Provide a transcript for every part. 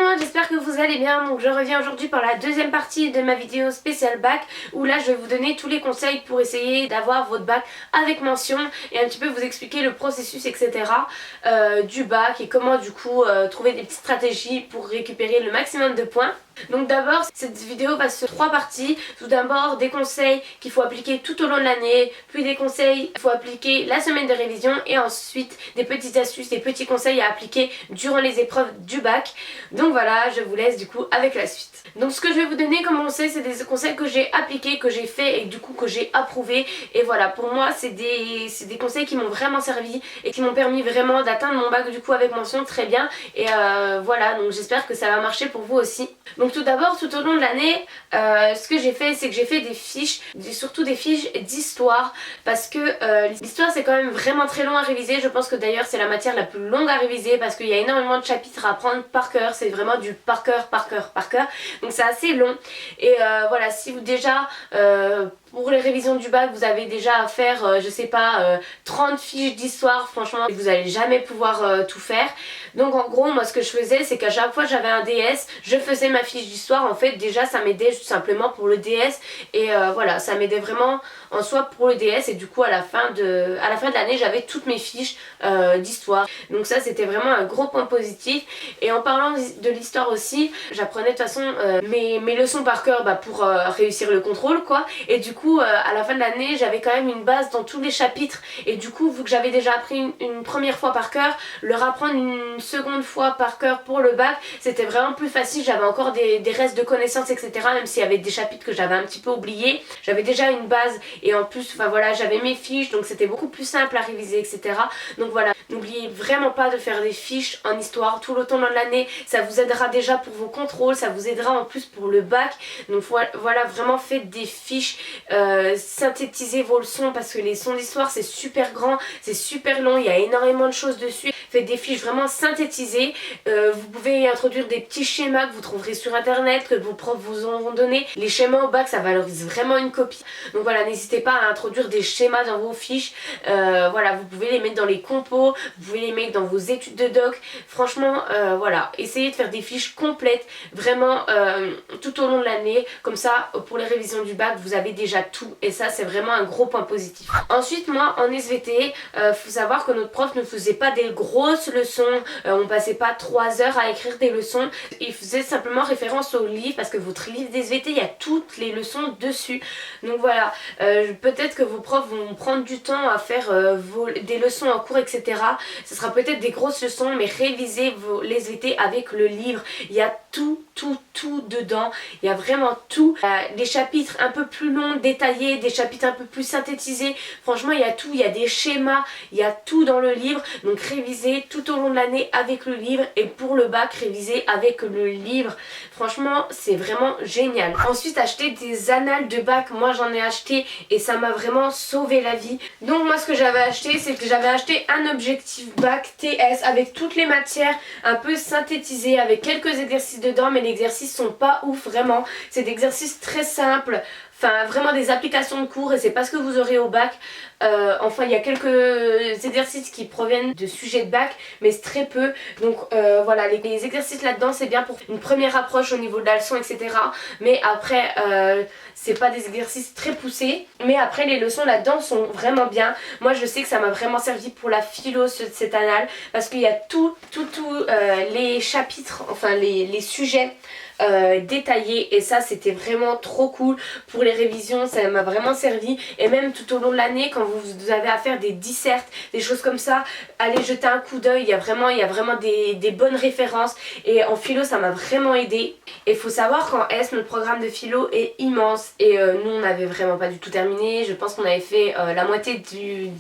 monde, j'espère que vous allez bien. Donc je reviens aujourd'hui pour la deuxième partie de ma vidéo spéciale bac, où là je vais vous donner tous les conseils pour essayer d'avoir votre bac avec mention et un petit peu vous expliquer le processus etc. Du bac et comment du coup trouver des petites stratégies pour récupérer le maximum de points. Donc d'abord cette vidéo va sur 3 parties. Tout d'abord des conseils qu'il faut appliquer tout au long de l'année, puis des conseils qu'il faut appliquer la semaine de révision et ensuite des petites astuces, des petits conseils à appliquer durant les épreuves du bac. Donc voilà, je vous laisse du coup avec la suite. Donc ce que je vais vous donner comme conseil, c'est des conseils que j'ai appliqués, que j'ai fait et du coup que j'ai approuvé. Et voilà, pour moi c'est des conseils qui m'ont vraiment servi et qui m'ont permis vraiment d'atteindre mon bac du coup avec mention très bien. Et voilà, donc j'espère que ça va marcher pour vous aussi. Donc tout d'abord, tout au long de l'année, ce que j'ai fait, c'est que j'ai fait des fiches, surtout des fiches d'histoire, parce que l'histoire c'est quand même vraiment très long à réviser. Je pense que d'ailleurs c'est la matière la plus longue à réviser parce qu'il y a énormément de chapitres à apprendre par cœur, c'est vraiment du par cœur, par cœur, par cœur, donc c'est assez long. Et voilà, si vous déjà... pour les révisions du bac, vous avez déjà à faire, je sais pas, 30 fiches d'histoire, franchement, vous n'allez jamais pouvoir tout faire. Donc en gros, moi ce que je faisais, c'est qu'à chaque fois que j'avais un DS, je faisais ma fiche d'histoire. En fait, déjà ça m'aidait tout simplement pour le DS. Et voilà, ça m'aidait vraiment en soi pour le DS. Et du coup, à la fin de l'année, j'avais toutes mes fiches d'histoire. Donc ça, c'était vraiment un gros point positif. Et en parlant de l'histoire aussi, j'apprenais de toute façon mes leçons par cœur pour réussir le contrôle, quoi. Et du coup à la fin de l'année j'avais quand même une base dans tous les chapitres et du coup vu que j'avais déjà appris une première fois par cœur, leur apprendre une seconde fois par cœur pour le bac c'était vraiment plus facile. J'avais encore des restes de connaissances etc, même s'il y avait des chapitres que j'avais un petit peu oubliés, j'avais déjà une base et en plus enfin voilà j'avais mes fiches donc c'était beaucoup plus simple à réviser etc. Donc voilà, n'oubliez vraiment pas de faire des fiches en histoire tout le temps de l'année, ça vous aidera déjà pour vos contrôles, ça vous aidera en plus pour le bac. Donc voilà, vraiment faites des fiches, synthétisez vos leçons parce que les leçons d'histoire c'est super grand, c'est super long, il y a énormément de choses dessus. Faites des fiches vraiment synthétisées, vous pouvez y introduire des petits schémas que vous trouverez sur internet, que vos profs vous auront donné. Les schémas au bac ça valorise vraiment une copie, donc voilà, n'hésitez pas à introduire des schémas dans vos fiches. Voilà, vous pouvez les mettre dans les compos, vous pouvez les mettre dans vos études de doc. Franchement voilà, essayez de faire des fiches complètes vraiment tout au long de l'année, comme ça pour les révisions du bac vous avez déjà tout et ça c'est vraiment un gros point positif. Ensuite moi en SVT, faut savoir que notre prof ne faisait pas des grosses leçons, on passait pas 3 heures à écrire des leçons, il faisait simplement référence au livre parce que votre livre d'SVT il y a toutes les leçons dessus. Donc voilà, peut-être que vos profs vont prendre du temps à faire des leçons en cours etc. Ce sera peut-être des grosses leçons mais révisez les SVT avec le livre, il y a tout dedans, il y a vraiment tout. Des chapitres un peu plus longs, détaillés, des chapitres un peu plus synthétisés, franchement il y a tout, il y a des schémas, il y a tout dans le livre. Donc révisez tout au long de l'année avec le livre et pour le bac révisez avec le livre, franchement c'est vraiment génial. Ensuite achetez des annales de bac, moi j'en ai acheté et ça m'a vraiment sauvé la vie. Donc moi ce que j'avais acheté, c'est que j'avais acheté un objectif bac TS avec toutes les matières un peu synthétisées avec quelques exercices dedans, mais les exercices sont pas ouf vraiment, c'est des exercices très simples, enfin vraiment des applications de cours et c'est pas ce que vous aurez au bac. Enfin il y a quelques exercices qui proviennent de sujets de bac mais c'est très peu, donc voilà, les exercices là-dedans c'est bien pour une première approche au niveau de la leçon etc, mais après c'est pas des exercices très poussés, mais après les leçons là-dedans sont vraiment bien. Moi je sais que ça m'a vraiment servi pour la philo cette annale parce qu'il y a tout les chapitres, enfin les sujets détaillés et ça c'était vraiment trop cool pour les révisions, ça m'a vraiment servi. Et même tout au long de l'année quand vous avez à faire des dissertes, des choses comme ça, allez jeter un coup d'œil, il y a vraiment des bonnes références et en philo ça m'a vraiment aidé. Et il faut savoir qu'en S notre programme de philo est immense et nous on n'avait vraiment pas du tout terminé, je pense qu'on avait fait la moitié du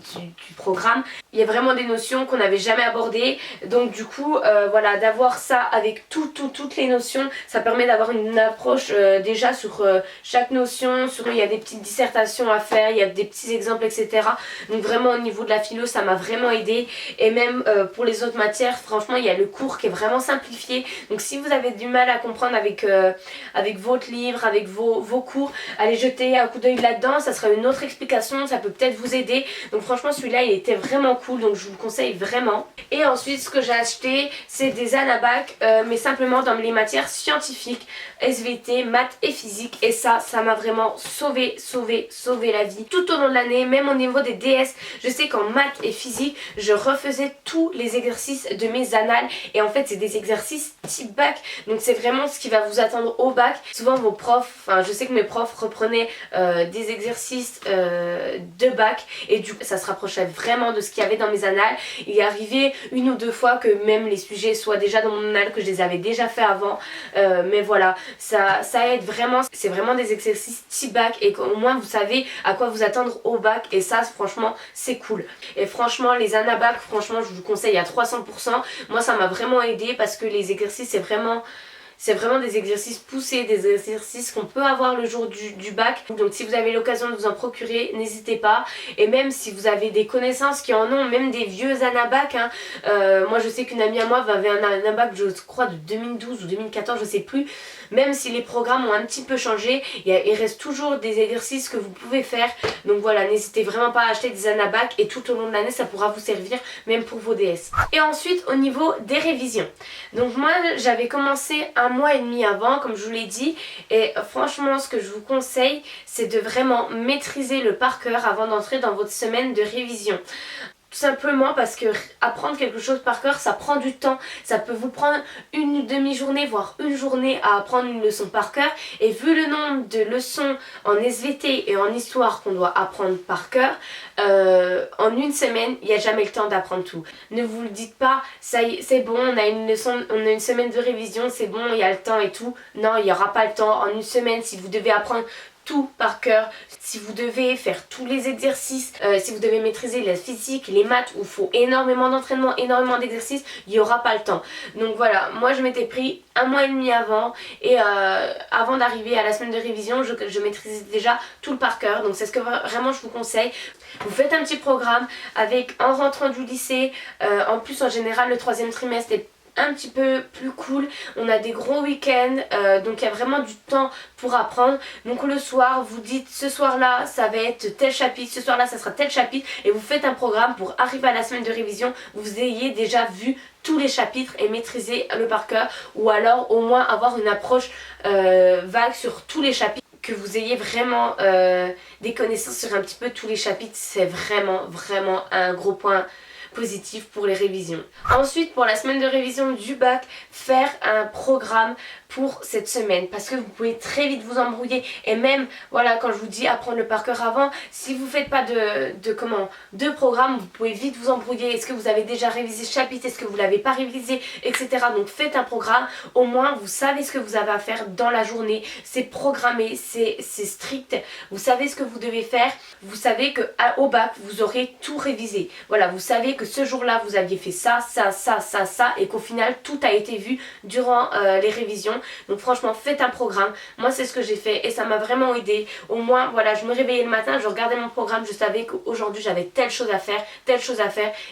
programme. Il y a vraiment des notions qu'on n'avait jamais abordées, donc du coup voilà, d'avoir ça avec toutes les notions, ça permet d'avoir une approche déjà sur chaque notion, il y a des petites dissertations à faire, il y a des petits exemples, etc. Donc vraiment au niveau de la philo, ça m'a vraiment aidé. Et même pour les autres matières, franchement, il y a le cours qui est vraiment simplifié. Donc si vous avez du mal à comprendre avec votre livre, avec vos cours, allez jeter un coup d'œil là-dedans, ça sera une autre explication, ça peut peut-être vous aider. Donc franchement, celui-là, il était vraiment cool, donc je vous le conseille vraiment. Et ensuite, ce que j'ai acheté, c'est des anabacs, mais simplement dans les matières scientifiques, SVT, maths et physique. Et ça m'a vraiment sauvé la vie tout au long de l'année, même au niveau des DS. Je sais qu'en maths et physique, je refaisais tous les exercices de mes annales. Et en fait, c'est des exercices type bac. Donc c'est vraiment ce qui va vous attendre au bac. Souvent vos profs, enfin je sais que mes profs reprenaient des exercices de bac. Et du coup, ça se rapprochait vraiment de ce qu'il y avait dans mes annales. Il est arrivé une ou deux fois que même les sujets soient déjà dans mon annale, que je les avais déjà fait avant. Mais voilà, ça aide vraiment. C'est vraiment des exercices type bac et qu'au moins vous savez à quoi vous attendre au bac. Et ça, franchement, c'est cool. Et franchement, les anabacs, franchement, je vous conseille à 300%. Moi, ça m'a vraiment aidé parce que les exercices, c'est vraiment des exercices poussés, des exercices qu'on peut avoir le jour du bac. Donc si vous avez l'occasion de vous en procurer, n'hésitez pas. Et même si vous avez des connaissances qui en ont, même des vieux anabacs, hein. Moi je sais qu'une amie à moi avait un anabac, je crois de 2012 ou 2014, je sais plus. Même si les programmes ont un petit peu changé, il reste toujours des exercices que vous pouvez faire. Donc voilà, n'hésitez vraiment pas à acheter des anabacs et tout au long de l'année ça pourra vous servir même pour vos DS. Et ensuite au niveau des révisions. Donc moi j'avais commencé un mois et demi avant, comme je vous l'ai dit, et franchement ce que je vous conseille, c'est de vraiment maîtriser le par cœur avant d'entrer dans votre semaine de révision. Tout simplement parce que apprendre quelque chose par cœur, ça prend du temps. Ça peut vous prendre une demi-journée, voire une journée à apprendre une leçon par cœur. Et vu le nombre de leçons en SVT et en histoire qu'on doit apprendre par cœur, en une semaine, il n'y a jamais le temps d'apprendre tout. Ne vous le dites pas, ça y est, c'est bon, on a une leçon, on a une semaine de révision, c'est bon, il y a le temps et tout. Non, il n'y aura pas le temps. En une semaine, si vous devez apprendre tout par cœur, si vous devez faire tous les exercices, si vous devez maîtriser la physique, les maths où il faut énormément d'entraînement, énormément d'exercices, il n'y aura pas le temps. Donc voilà, moi je m'étais pris un mois et demi avant et avant d'arriver à la semaine de révision, je maîtrisais déjà tout le par cœur. Donc c'est ce que vraiment je vous conseille. Vous faites un petit programme avec en rentrant du lycée, en plus en général le troisième trimestre est un petit peu plus cool, on a des gros week-ends, donc il y a vraiment du temps pour apprendre. Donc le soir vous dites ce soir là ça va être tel chapitre, ce soir là ça sera tel chapitre, et vous faites un programme pour arriver à la semaine de révision, vous ayez déjà vu tous les chapitres et maîtriser le par cœur, ou alors au moins avoir une approche vague sur tous les chapitres, que vous ayez vraiment des connaissances sur un petit peu tous les chapitres. C'est vraiment un gros point positif pour les révisions. Ensuite, pour la semaine de révision du bac, faire un programme pour cette semaine, parce que vous pouvez très vite vous embrouiller. Et même, voilà, quand je vous dis apprendre le par cœur avant, si vous faites pas de programme, vous pouvez vite vous embrouiller. Est-ce que vous avez déjà révisé ce chapitre, est-ce que vous l'avez pas révisé, etc. Donc faites un programme, au moins vous savez ce que vous avez à faire dans la journée, c'est programmé, c'est strict, vous savez ce que vous devez faire, vous savez que au bac vous aurez tout révisé. Voilà, vous savez que ce jour-là vous aviez fait ça, et qu'au final tout a été vu durant les révisions. Donc franchement faites un programme. Moi c'est ce que j'ai fait et ça m'a vraiment aidé. Au moins voilà, je me réveillais le matin, je regardais mon programme, je savais qu'aujourd'hui j'avais telle chose à faire,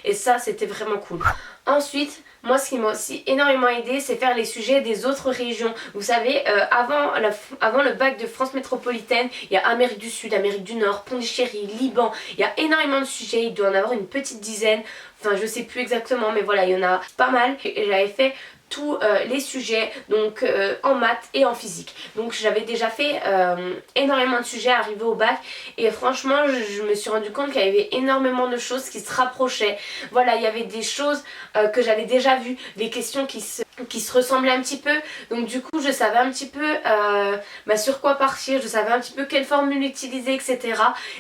et ça c'était vraiment cool. Ensuite, moi ce qui m'a aussi énormément aidé, c'est faire les sujets des autres régions. Vous savez, avant le bac de France métropolitaine, il y a Amérique du Sud, Amérique du Nord, Pondichéry, Liban, il y a énormément de sujets, il doit en avoir une petite dizaine, enfin je sais plus exactement, mais voilà, il y en a pas mal. Et j'avais fait tous les sujets, donc en maths et en physique. Donc j'avais déjà fait énormément de sujets arrivés au bac, et franchement je me suis rendu compte qu'il y avait énormément de choses qui se rapprochaient. Voilà, il y avait des choses que j'avais déjà vues, des questions qui se ressemblaient un petit peu, donc du coup je savais un petit peu sur quoi partir, je savais un petit peu quelle formule utiliser, etc.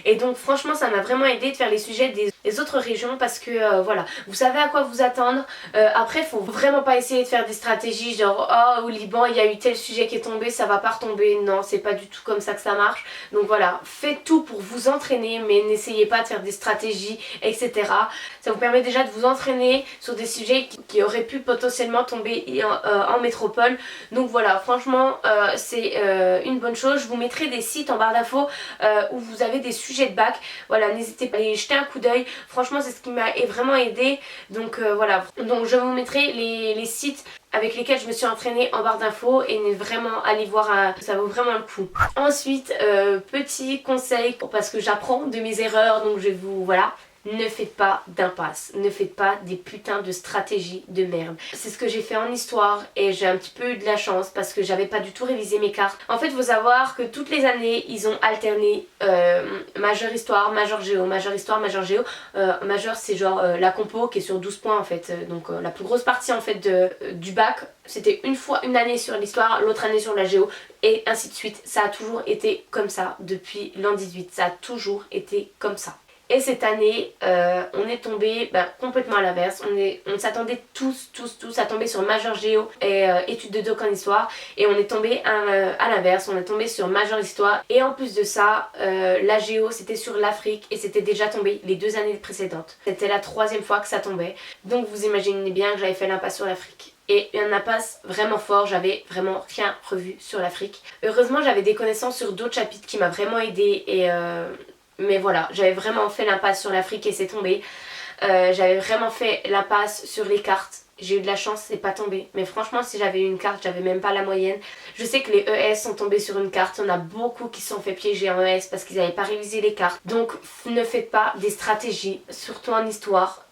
Et donc franchement ça m'a vraiment aidé de faire les sujets les autres régions parce que voilà, vous savez à quoi vous attendre. Après, faut vraiment pas essayer de faire des stratégies genre oh au Liban il y a eu tel sujet qui est tombé, ça va pas retomber. Non, c'est pas du tout comme ça que ça marche. Donc voilà, faites tout pour vous entraîner, mais n'essayez pas de faire des stratégies, etc. Ça vous permet déjà de vous entraîner sur des sujets qui auraient pu potentiellement tomber en métropole. Donc voilà, franchement c'est une bonne chose. Je vous mettrai des sites en barre d'infos où vous avez des sujets de bac. Voilà, n'hésitez pas à aller jeter un coup d'œil. Franchement c'est ce qui m'a vraiment aidé. Donc voilà, donc je vous mettrai les sites avec lesquels je me suis entraînée en barre d'infos et vraiment allez voir, ça vaut vraiment le coup. Ensuite, petit conseil parce que j'apprends de mes erreurs, donc je vais vous, voilà. Ne faites pas d'impasse, ne faites pas des putains de stratégies de merde. C'est ce que j'ai fait en histoire et j'ai un petit peu eu de la chance parce que j'avais pas du tout révisé mes cartes. En fait, il faut savoir que toutes les années, ils ont alterné majeur histoire, majeur géo, majeur histoire, majeur géo. Majeur, c'est genre la compo qui est sur 12 points en fait. Donc la plus grosse partie en fait du bac, c'était une année sur l'histoire, l'autre année sur la géo et ainsi de suite. Ça a toujours été comme ça depuis l'an 18, ça a toujours été comme ça. Et cette année, on est tombé complètement à l'inverse. On s'attendait tous à tomber sur majeur géo et études de doc en histoire. Et on est tombé à l'inverse, on est tombé sur majeur histoire. Et en plus de ça, la géo c'était sur l'Afrique et c'était déjà tombé les 2 années précédentes. C'était la 3e fois que ça tombait. Donc vous imaginez bien que j'avais fait l'impasse sur l'Afrique. Et un impasse vraiment fort, j'avais vraiment rien revu sur l'Afrique. Heureusement j'avais des connaissances sur d'autres chapitres qui m'a vraiment aidé et... mais voilà, j'avais vraiment fait l'impasse sur l'Afrique et c'est tombé. J'avais vraiment fait l'impasse sur les cartes. J'ai eu de la chance, c'est pas tombé. Mais franchement, si j'avais eu une carte, j'avais même pas la moyenne. Je sais que les ES sont tombés sur une carte. On a beaucoup qui se sont fait piéger en ES parce qu'ils n'avaient pas révisé les cartes. Donc ne faites pas des stratégies, surtout en histoire.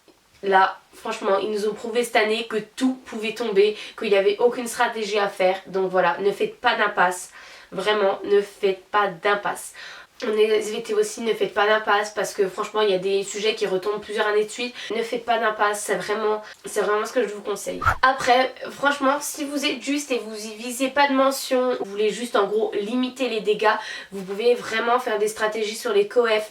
Là, franchement, ils nous ont prouvé cette année que tout pouvait tomber, qu'il n'y avait aucune stratégie à faire. Donc voilà, ne faites pas d'impasse. Vraiment, ne faites pas d'impasse. En SVT aussi, ne faites pas d'impasse parce que franchement il y a des sujets qui retombent plusieurs années de suite. Ne faites pas d'impasse, c'est vraiment ce que je vous conseille. Après, franchement, si vous êtes juste et vous y visez pas de mention, vous voulez juste en gros limiter les dégâts, vous pouvez vraiment faire des stratégies sur les coef.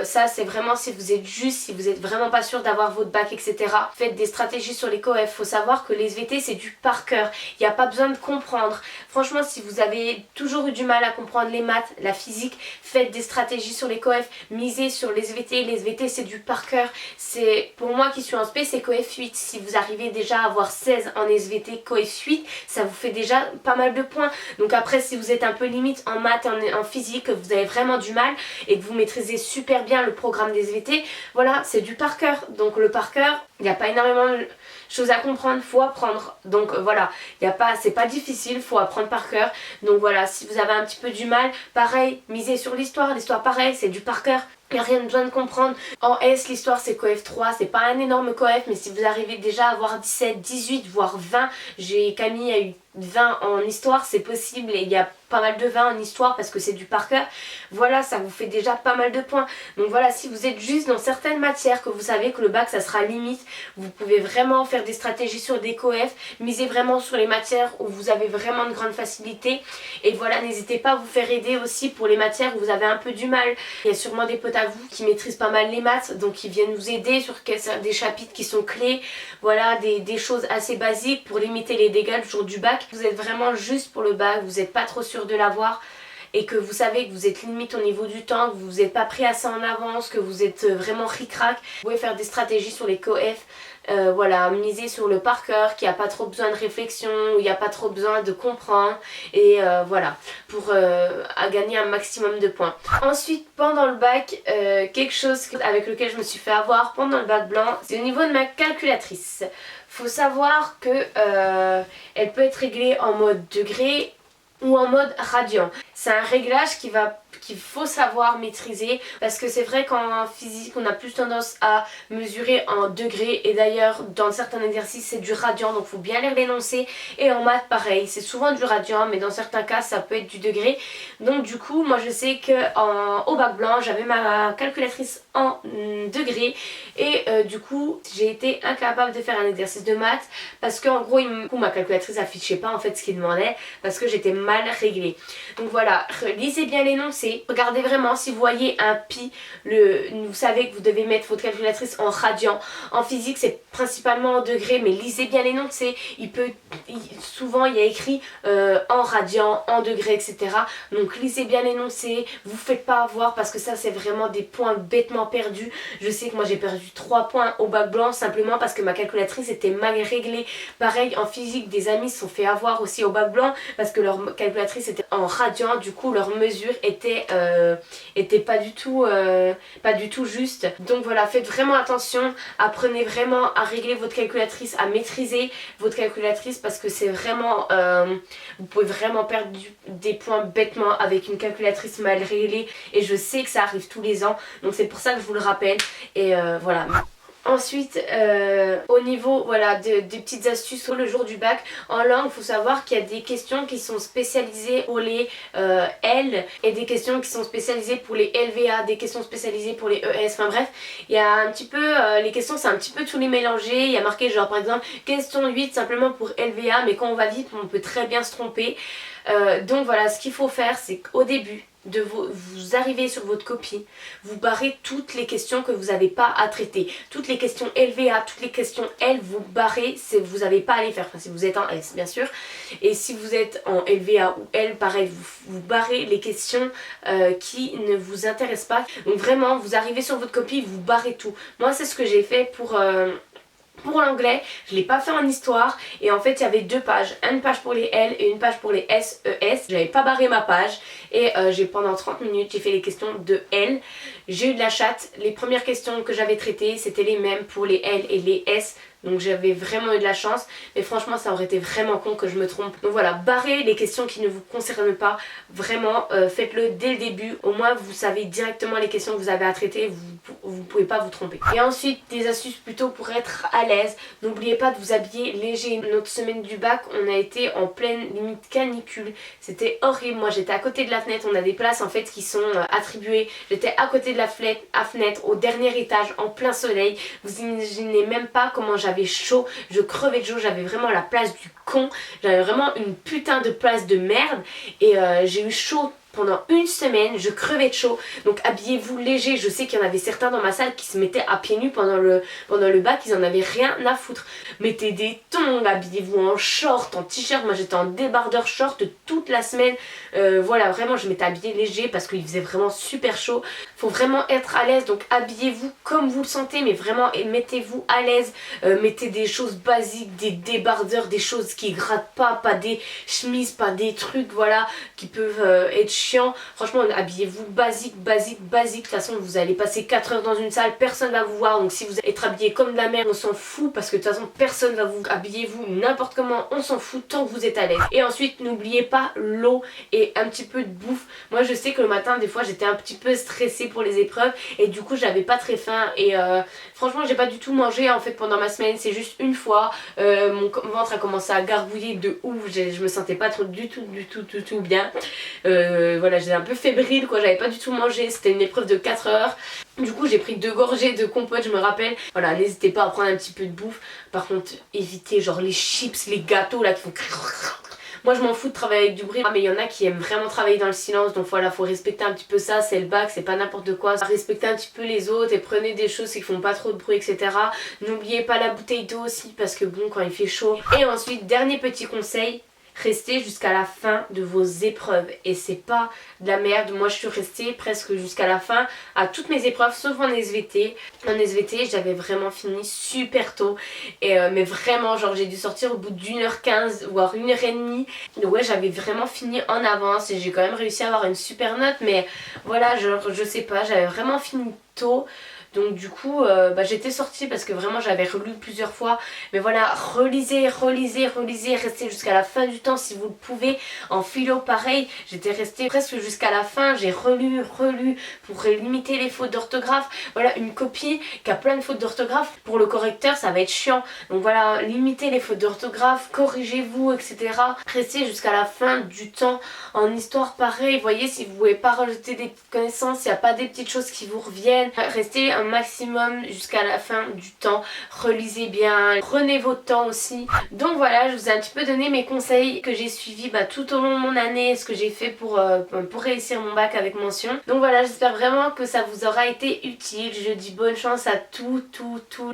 Ça c'est vraiment si vous êtes juste, si vous êtes vraiment pas sûr d'avoir votre bac, etc. Faites des stratégies sur les coef. Faut savoir que les SVT c'est du par cœur, il n'y a pas besoin de comprendre. Franchement, si vous avez toujours eu du mal à comprendre les maths, la physique, faites des stratégies sur les coef, misez sur les SVT. Les SVT c'est du par cœur. C'est pour moi qui suis en spé, c'est coef 8. Si vous arrivez déjà à avoir 16 en SVT coef 8, ça vous fait déjà pas mal de points. Donc après, si vous êtes un peu limite en maths et en physique, que vous avez vraiment du mal et que vous maîtrisez super bien le programme des SVT, voilà, c'est du par cœur. Donc le par cœur, il n'y a pas énormément de choses à comprendre, faut apprendre. Donc voilà, c'est pas difficile, faut apprendre par cœur. Donc voilà, si vous avez un petit peu du mal, pareil, misez sur l'histoire. L'histoire pareil, c'est du par cœur. Il n'y a rien besoin de comprendre. En S, l'histoire c'est coef 3, c'est pas un énorme coef, mais si vous arrivez déjà à avoir 17, 18, voire 20, Camille a eu 20 en histoire, c'est possible et il y a pas mal de 20 en histoire parce que c'est du par cœur. Voilà, ça vous fait déjà pas mal de points. Donc voilà, si vous êtes juste dans certaines matières que vous savez que le bac ça sera limite, vous pouvez vraiment faire des stratégies sur des coef, misez vraiment sur les matières où vous avez vraiment de grandes facilités. Et voilà, n'hésitez pas à vous faire aider aussi pour les matières où vous avez un peu du mal. Il y a sûrement des potes à vous qui maîtrisent pas mal les maths, donc ils viennent vous aider sur des chapitres qui sont clés. Voilà, des choses assez basiques pour limiter les dégâts le jour du bac. Vous êtes vraiment juste pour le bac, vous n'êtes pas trop sûr de l'avoir et que vous savez que vous êtes limite au niveau du temps, que vous n'êtes pas pris assez en avance, que vous êtes vraiment ric-rac, vous pouvez faire des stratégies sur les coef. Voilà, miser sur le par cœur, qui a pas trop besoin de réflexion, où il n'y a pas trop besoin de comprendre et voilà, pour gagner un maximum de points. Ensuite, pendant le bac, quelque chose avec lequel je me suis fait avoir pendant le bac blanc, c'est au niveau de ma calculatrice. Faut savoir que elle peut être réglée en mode degré ou en mode radian. C'est un réglage qu'il faut savoir maîtriser parce que c'est vrai qu'en physique on a plus tendance à mesurer en degrés et d'ailleurs dans certains exercices c'est du radian, donc il faut bien lire l'énoncé. Et en maths pareil, c'est souvent du radian mais dans certains cas ça peut être du degré. Donc du coup moi je sais qu'au bac blanc j'avais ma calculatrice en degrés et du coup j'ai été incapable de faire un exercice de maths parce qu'en gros ma calculatrice affichait pas en fait ce qu'il demandait parce que j'étais mal réglée. Donc voilà, lisez bien l'énoncé l'énoncé. Regardez vraiment si vous voyez un pi, vous savez que vous devez mettre votre calculatrice en radian. En physique c'est principalement en degrés, mais lisez bien l'énoncé. Souvent il y a écrit en radian, en degrés, etc. Donc lisez bien l'énoncé, vous faites pas avoir parce que ça c'est vraiment des points bêtement perdus. Je sais que moi j'ai perdu 3 points au bac blanc simplement parce que ma calculatrice était mal réglée. Pareil en physique, des amis se sont fait avoir aussi au bac blanc parce que leur calculatrice était en radian, du coup leur mesure était pas du tout juste. Donc voilà, faites vraiment attention, apprenez vraiment à régler votre calculatrice, à maîtriser votre calculatrice parce que c'est vraiment vous pouvez vraiment perdre des points bêtement avec une calculatrice mal réglée et je sais que ça arrive tous les ans, donc c'est pour ça que je vous le rappelle. Et voilà. Ensuite, au niveau voilà, des petites astuces sur le jour du bac, en langue, il faut savoir qu'il y a des questions qui sont spécialisées pour les L et des questions qui sont spécialisées pour les LVA, des questions spécialisées pour les ES, enfin bref, il y a un petit peu, les questions c'est un petit peu tous les mélangés, il y a marqué genre par exemple question 8 simplement pour LVA, mais quand on va vite on peut très bien se tromper. Donc voilà, ce qu'il faut faire c'est qu'au début, vous arrivez sur votre copie, vous barrez toutes les questions que vous n'avez pas à traiter, toutes les questions LVA, toutes les questions L, vous barrez, vous n'avez pas à les faire, enfin si vous êtes en S bien sûr, et si vous êtes en LVA ou L, pareil, vous barrez les questions qui ne vous intéressent pas. Donc vraiment, vous arrivez sur votre copie, vous barrez tout. Moi c'est ce que j'ai fait pour l'anglais, je l'ai pas fait en histoire et en fait il y avait 2 pages, une page pour les L et une page pour les S, ES. J'avais pas barré ma page et pendant 30 minutes j'ai fait les questions de L. J'ai eu de la chatte, les premières questions que j'avais traitées c'était les mêmes pour les L et les S. Donc j'avais vraiment eu de la chance, mais franchement ça aurait été vraiment con que je me trompe. Donc voilà, barrez les questions qui ne vous concernent pas, vraiment faites-le dès le début, au moins vous savez directement les questions que vous avez à traiter, vous pouvez pas vous tromper. Et ensuite des astuces plutôt pour être à l'aise, n'oubliez pas de vous habiller léger. Notre semaine du bac on a été en pleine limite canicule, c'était horrible. Moi j'étais à côté de la fenêtre, on a des places en fait qui sont attribuées, j'étais à côté de la fenêtre au dernier étage en plein soleil, vous imaginez même pas comment j'avais chaud, je crevais de chaud, j'avais vraiment la place du con, j'avais vraiment une putain de place de merde et j'ai eu chaud pendant une semaine, je crevais de chaud. Donc habillez-vous léger. Je sais qu'il y en avait certains dans ma salle qui se mettaient à pieds nus pendant le bac, ils en avaient rien à foutre. Mettez des tongs, habillez-vous en short, en t-shirt. Moi j'étais en débardeur short toute la semaine. Voilà, vraiment je m'étais habillée léger parce qu'il faisait vraiment super chaud. Faut vraiment être à l'aise, donc habillez-vous comme vous le sentez, mais vraiment mettez-vous à l'aise. Mettez des choses basiques, des débardeurs, des choses qui grattent pas des chemises, pas des trucs voilà qui peuvent être chiant. Franchement habillez-vous basique. De toute façon vous allez passer 4 heures dans une salle, personne va vous voir. Donc si vous êtes habillé comme de la merde, on s'en fout parce que de toute façon personne va vous habillez-vous n'importe comment, on s'en fout tant que vous êtes à l'aise. Et ensuite n'oubliez pas l'eau et un petit peu de bouffe. Moi je sais que le matin des fois j'étais un petit peu stressée pour les épreuves et du coup j'avais pas très faim et franchement j'ai pas du tout mangé en fait pendant ma semaine. C'est juste une fois mon ventre a commencé à gargouiller de ouf, je me sentais pas trop du tout bien. Voilà, j'étais un peu fébrile quoi, j'avais pas du tout mangé, c'était une épreuve de 4 heures. Du coup j'ai pris 2 gorgées de compote, je me rappelle. Voilà, n'hésitez pas à prendre un petit peu de bouffe. Par contre évitez genre les chips, les gâteaux là qui font... Moi je m'en fous de travailler avec du bruit, mais il y en a qui aiment vraiment travailler dans le silence, donc voilà, faut respecter un petit peu ça, c'est le bac, c'est pas n'importe quoi. Respectez un petit peu les autres et prenez des choses qui font pas trop de bruit, etc. N'oubliez pas la bouteille d'eau aussi, parce que bon, quand il fait chaud. Et ensuite, dernier petit conseil, restez jusqu'à la fin de vos épreuves et c'est pas de la merde. Moi je suis restée presque jusqu'à la fin à toutes mes épreuves sauf en SVT. En SVT j'avais vraiment fini super tôt et mais vraiment genre j'ai dû sortir au bout d'1h15 voire 1h30. Donc ouais, j'avais vraiment fini en avance et j'ai quand même réussi à avoir une super note, mais voilà, genre je sais pas, j'avais vraiment fini tôt. Donc du coup j'étais sortie parce que vraiment j'avais relu plusieurs fois. Mais voilà, relisez, restez jusqu'à la fin du temps si vous le pouvez. En philo pareil, j'étais restée presque jusqu'à la fin. J'ai relu pour limiter les fautes d'orthographe. Voilà, une copie qui a plein de fautes d'orthographe, pour le correcteur ça va être chiant. Donc voilà, limitez les fautes d'orthographe, corrigez-vous, etc. Restez jusqu'à la fin du temps. En histoire pareil, voyez si vous pouvez pas rajouter des petites connaissances, s'il n'y a pas des petites choses qui vous reviennent. Restez un maximum jusqu'à la fin du temps. Relisez bien, prenez votre temps aussi. Donc voilà, je vous ai un petit peu donné mes conseils que j'ai suivis tout au long de mon année, ce que j'ai fait pour réussir mon bac avec mention. Donc voilà, j'espère vraiment que ça vous aura été utile. Je dis bonne chance à tous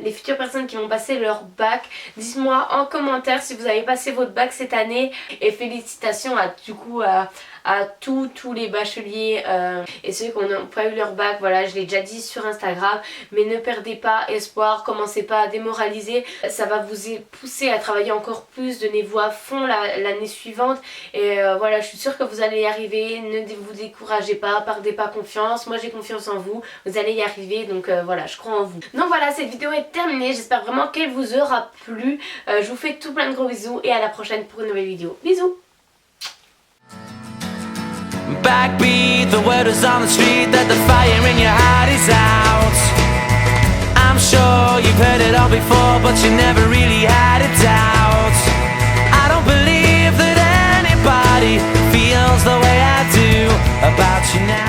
les futures personnes qui vont passer leur bac. Dites-moi en commentaire si vous avez passé votre bac cette année, et félicitations à tous les bacheliers et ceux qui n'ont pas eu leur bac. Voilà, je l'ai déjà dit sur Instagram, mais ne perdez pas espoir, commencez pas à démoraliser, ça va vous pousser à travailler encore plus, donnez-vous à fond l'année suivante, et voilà, je suis sûre que vous allez y arriver. Ne vous découragez pas, perdez pas confiance, moi j'ai confiance en vous, vous allez y arriver, donc voilà, je crois en vous. Donc voilà, cette vidéo est terminée, j'espère vraiment qu'elle vous aura plu. Je vous fais tout plein de gros bisous et à la prochaine pour une nouvelle vidéo. Bisous. Backbeat, the word is on the street that the fire in your heart is out. I'm sure you've heard it all before, but you never really had a doubt. I don't believe that anybody feels the way I do about you now.